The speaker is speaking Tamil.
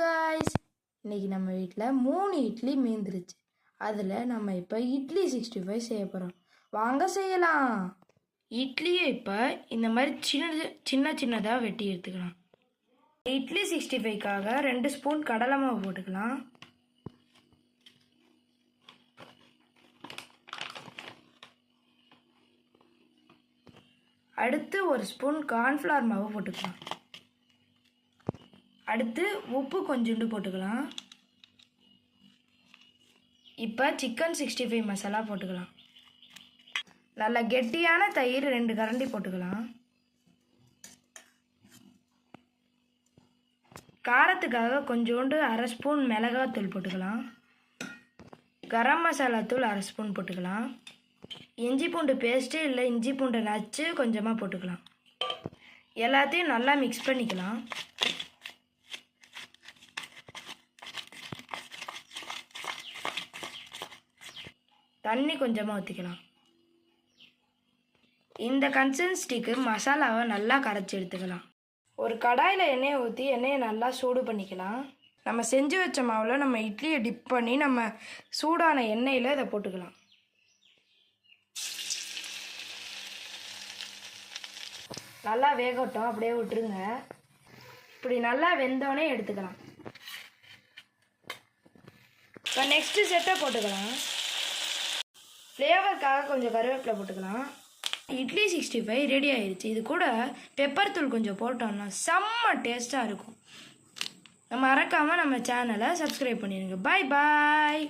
guys, இன்னைக்கு நம்ம வீட்டில் 3 இட்லி மீந்துருச்சு. அதில் நம்ம இப்போ இட்லி 65 செய்ய போகிறோம். வாங்க செய்யலாம். இட்லியை இப்போ இந்த மாதிரி சின்னதாக வெட்டி எடுத்துக்கலாம். இட்லி 65க்காக 2 ஸ்பூன் கடலை மாவு போட்டுக்கலாம். அடுத்து 1 ஸ்பூன் கார்ன்ஃப்ளவர் மாவு போட்டுக்கலாம். அடுத்து உப்பு கொஞ்சோண்டு போட்டுக்கலாம். இப்போ சிக்கன் 65 மசாலா போட்டுக்கலாம். நல்ல கெட்டியான தயிர் 2 கரண்டி போட்டுக்கலாம். காரத்துக்காக கொஞ்சோண்டு 1/2 ஸ்பூன் மிளகாத்தூள் போட்டுக்கலாம். கரம் மசாலா தூள் 1/2 ஸ்பூன் போட்டுக்கலாம். இஞ்சி பூண்டு பேஸ்ட்டு இல்லை இஞ்சி பூண்டு நச்சு கொஞ்சமாக போட்டுக்கலாம். எல்லாத்தையும் நல்லா மிக்ஸ் பண்ணிக்கலாம். தண்ணி கொஞ்சமாக ஊற்றிக்கலாம். இந்த கன்சிஸ்டன்சிக்கு மசாலாவை நல்லா கரைச்சி எடுத்துக்கலாம். ஒரு கடாயில் எண்ணெயை ஊற்றி எண்ணெயை நல்லா சூடு பண்ணிக்கலாம். நம்ம செஞ்சு வச்ச மாவில் நம்ம இட்லியை டிப் பண்ணி நம்ம சூடான எண்ணெயில் இதை போட்டுக்கலாம். நல்லா வேகட்டும், அப்படியே விட்டுருங்க. இப்படி நல்லா வெந்தோடனே எடுத்துக்கலாம். இப்போ நெக்ஸ்ட்டு செட்டை போட்டுக்கலாம். ஃப்ளேவருக்காக கொஞ்சம் கருவேப்பிலை போட்டுக்கலாம். இட்லி 65 ரெடி ஆயிடுச்சு. இது கூட பெப்பர் தூள் கொஞ்சம் போட்டோம்னா செம்ம டேஸ்ட்டாக இருக்கும். மறக்காமல் நம்ம சேனலை சப்ஸ்கிரைப் பண்ணிடுங்க. பாய் பாய்.